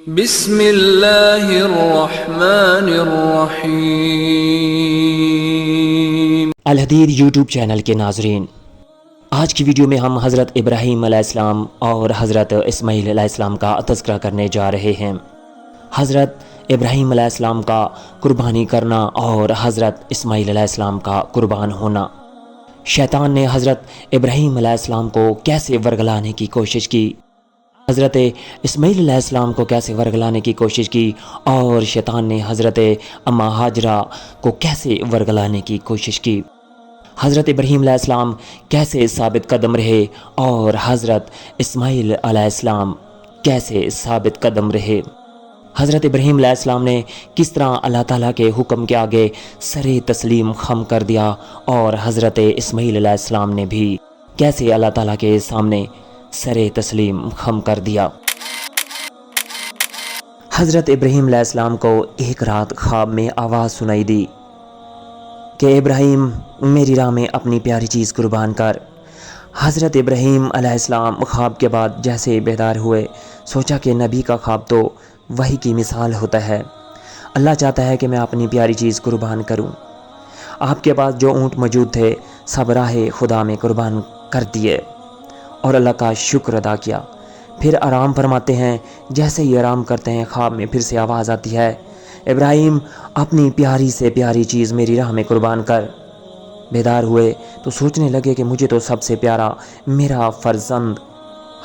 بسم اللہ الرحمن الرحیم۔ الحدید یوٹیوب چینل کے ناظرین، آج کی ویڈیو میں ہم حضرت ابراہیم علیہ السلام اور حضرت اسماعیل علیہ السلام کا تذکرہ کرنے جا رہے ہیں۔ حضرت ابراہیم علیہ السلام کا قربانی کرنا اور حضرت اسماعیل علیہ السلام کا قربان ہونا۔ شیطان نے حضرت ابراہیم علیہ السلام کو کیسے ورگلانے کی کوشش کی، حضرت اسماعیل علیہ السلام کو کیسے ورگلانے کی کوشش کی، اور شیطان نے حضرت اماں ہاجرہ کو کیسے ورگلانے کی کوشش کی۔ حضرت ابراہیم علیہ السلام کیسے ثابت قدم رہے اور حضرت اسماعیل علیہ السلام کیسے ثابت قدم رہے۔ حضرت ابراہیم علیہ السلام نے کس طرح اللہ تعالیٰ کے حکم کے آگے سر تسلیم خم کر دیا، اور حضرت اسماعیل علیہ السلام نے بھی کیسے اللہ تعالیٰ کے سامنے سر تسلیم خم کر دیا۔ حضرت ابراہیم علیہ السلام کو ایک رات خواب میں آواز سنائی دی کہ ابراہیم میری راہ میں اپنی پیاری چیز قربان کر۔ حضرت ابراہیم علیہ السلام خواب کے بعد جیسے بیدار ہوئے، سوچا کہ نبی کا خواب تو وحی کی مثال ہوتا ہے، اللہ چاہتا ہے کہ میں اپنی پیاری چیز قربان کروں۔ آپ کے پاس جو اونٹ موجود تھے سب راہ خدا میں قربان کر دیے اور اللہ کا شکر ادا کیا۔ پھر آرام فرماتے ہیں، جیسے ہی آرام کرتے ہیں خواب میں پھر سے آواز آتی ہے، ابراہیم اپنی پیاری سے پیاری چیز میری راہ میں قربان کر۔ بیدار ہوئے تو سوچنے لگے کہ مجھے تو سب سے پیارا میرا فرزند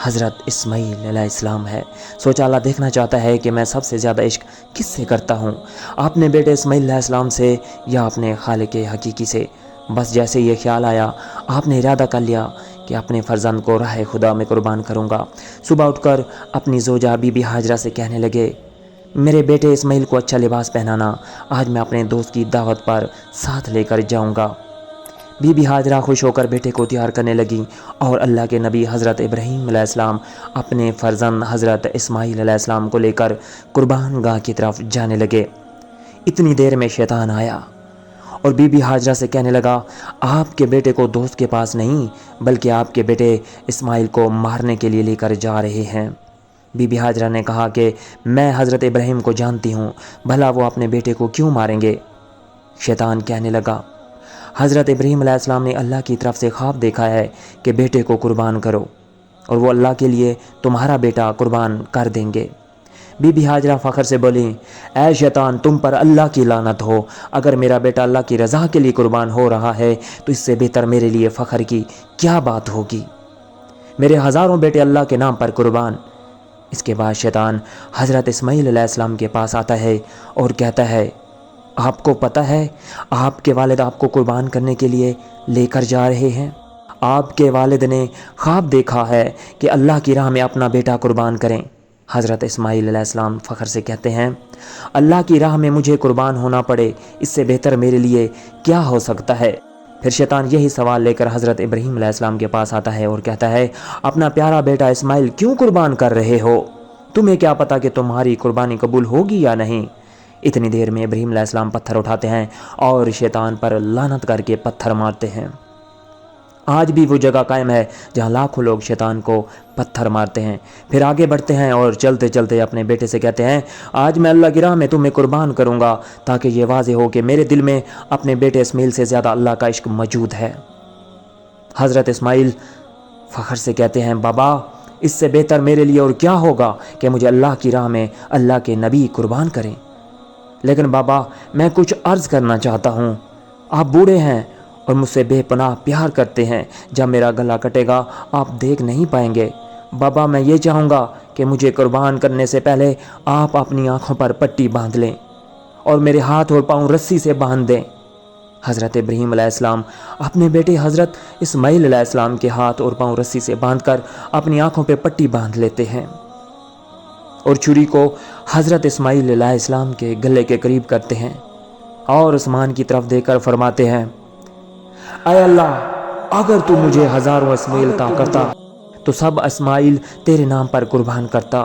حضرت اسماعیل علیہ السلام ہے۔ سوچا اللہ دیکھنا چاہتا ہے کہ میں سب سے زیادہ عشق کس سے کرتا ہوں، اپنے بیٹے اسماعیل علیہ السلام سے یا اپنے خالق حقیقی سے۔ بس جیسے یہ خیال آیا آپ نے ارادہ کر لیا کہ اپنے فرزند کو راہ خدا میں قربان کروں گا۔ صبح اٹھ کر اپنی زوجہ بی بی ہاجرہ سے کہنے لگے، میرے بیٹے اسماعیل کو اچھا لباس پہنانا، آج میں اپنے دوست کی دعوت پر ساتھ لے کر جاؤں گا۔ بی بی ہاجرہ خوش ہو کر بیٹے کو تیار کرنے لگی، اور اللہ کے نبی حضرت ابراہیم علیہ السلام اپنے فرزند حضرت اسماعیل علیہ السلام کو لے کر قربان گاہ کی طرف جانے لگے۔ اتنی دیر میں شیطان آیا اور بی بی ہاجرہ سے کہنے لگا، آپ کے بیٹے کو دوست کے پاس نہیں بلکہ آپ کے بیٹے اسماعیل کو مارنے کے لیے لے کر جا رہے ہیں۔ بی بی ہاجرہ نے کہا کہ میں حضرت ابراہیم کو جانتی ہوں، بھلا وہ اپنے بیٹے کو کیوں ماریں گے؟ شیطان کہنے لگا، حضرت ابراہیم علیہ السلام نے اللہ کی طرف سے خواب دیکھا ہے کہ بیٹے کو قربان کرو اور وہ اللہ کے لیے تمہارا بیٹا قربان کر دیں گے۔ بی بی ہاجرہ فخر سے بولی، اے شیطان تم پر اللہ کی لعنت ہو، اگر میرا بیٹا اللہ کی رضا کے لیے قربان ہو رہا ہے تو اس سے بہتر میرے لیے فخر کی کیا بات ہوگی، میرے ہزاروں بیٹے اللہ کے نام پر قربان۔ اس کے بعد شیطان حضرت اسماعیل علیہ السلام کے پاس آتا ہے اور کہتا ہے، آپ کو پتہ ہے آپ کے والد آپ کو قربان کرنے کے لیے لے کر جا رہے ہیں؟ آپ کے والد نے خواب دیکھا ہے کہ اللہ کی راہ میں اپنا بیٹا قربان کریں۔ حضرت اسماعیل علیہ السلام فخر سے کہتے ہیں، اللہ کی راہ میں مجھے قربان ہونا پڑے اس سے بہتر میرے لیے کیا ہو سکتا ہے؟ پھر شیطان یہی سوال لے کر حضرت ابراہیم علیہ السلام کے پاس آتا ہے اور کہتا ہے، اپنا پیارا بیٹا اسماعیل کیوں قربان کر رہے ہو؟ تمہیں کیا پتا کہ تمہاری قربانی قبول ہوگی یا نہیں؟ اتنی دیر میں ابراہیم علیہ السلام پتھر اٹھاتے ہیں اور شیطان پر لعنت کر کے پتھر مارتے ہیں۔ آج بھی وہ جگہ قائم ہے جہاں لاکھوں لوگ شیطان کو پتھر مارتے ہیں۔ پھر آگے بڑھتے ہیں اور چلتے چلتے اپنے بیٹے سے کہتے ہیں، آج میں اللہ کی راہ میں تمہیں قربان کروں گا تاکہ یہ واضح ہو کہ میرے دل میں اپنے بیٹے اسماعیل سے زیادہ اللہ کا عشق موجود ہے۔ حضرت اسماعیل فخر سے کہتے ہیں، بابا اس سے بہتر میرے لیے اور کیا ہوگا کہ مجھے اللہ کی راہ میں اللہ کے نبی قربان کریں، لیکن بابا میں کچھ عرض کرنا چاہتا ہوں، آپ بوڑھے ہیں اور مجھ سے بے پناہ پیار کرتے ہیں، جب میرا گلا کٹے گا آپ دیکھ نہیں پائیں گے۔ بابا میں یہ چاہوں گا کہ مجھے قربان کرنے سے پہلے آپ اپنی آنکھوں پر پٹی باندھ لیں اور میرے ہاتھ اور پاؤں رسی سے باندھ دیں۔ حضرت ابراہیم علیہ السلام اپنے بیٹے حضرت اسماعیل علیہ السلام کے ہاتھ اور پاؤں رسی سے باندھ کر اپنی آنکھوں پہ پٹی باندھ لیتے ہیں اور چھری کو حضرت اسماعیل علیہ السلام کے گلے کے قریب کرتے ہیں اور آسمان کی طرف دیکھ کر فرماتے ہیں، اے اللہ اگر تو مجھے ہزاروں اسماعیل عطا کرتا تو سب اسماعیل تیرے نام پر قربان کرتا۔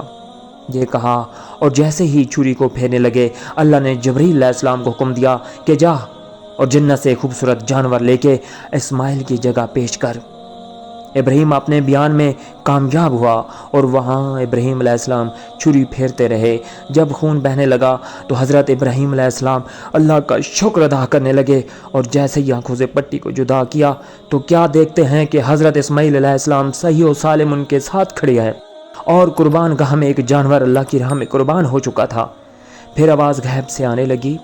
یہ کہا اور جیسے ہی چھری کو پھیرنے لگے اللہ نے جبرائیل علیہ السلام کو حکم دیا کہ جا اور جنت سے خوبصورت جانور لے کے اسماعیل کی جگہ پیش کر۔ ابراہیم اپنے بیان میں کامیاب ہوا اور وہاں ابراہیم علیہ السلام چھری پھیرتے رہے۔ جب خون بہنے لگا تو حضرت ابراہیم علیہ السلام اللہ کا شکر ادا کرنے لگے، اور جیسے ہی آنکھوں سے پٹی کو جدا کیا تو کیا دیکھتے ہیں کہ حضرت اسماعیل علیہ السلام صحیح و سالم ان کے ساتھ کھڑے ہیں، اور قربان گاہ میں ایک جانور اللہ کی راہ میں قربان ہو چکا تھا۔ پھر آواز غیب سے آنے لگی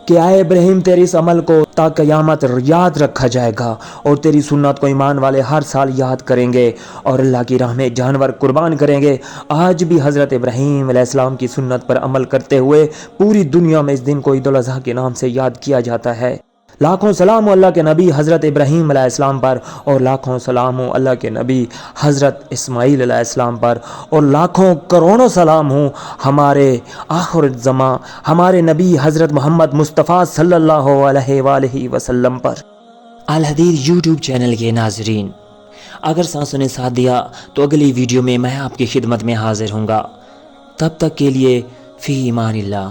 کہ اے ابراہیم، تیری اس عمل کو تا قیامت یاد رکھا جائے گا، اور تیری سنت کو ایمان والے ہر سال یاد کریں گے اور اللہ کی راہ میں جانور قربان کریں گے۔ آج بھی حضرت ابراہیم علیہ السلام کی سنت پر عمل کرتے ہوئے پوری دنیا میں اس دن کو عید الاضحیٰ کے نام سے یاد کیا جاتا ہے۔ لاکھوں سلام اللہ کے نبی حضرت ابراہیم علیہ السلام پر، اور لاکھوں سلام اللہ کے نبی حضرت اسماعیل علیہ السلام پر، اور لاکھوں کروڑوں سلام ہوں ہمارے آخر الزماں ہمارے نبی حضرت محمد مصطفیٰ صلی اللہ علیہ وآلہ وسلم پر۔ الحدیث یوٹیوب چینل کے ناظرین، اگر سانسوں نے ساتھ دیا تو اگلی ویڈیو میں آپ کی خدمت میں حاضر ہوں گا۔ تب تک کے لیے فی امان اللہ۔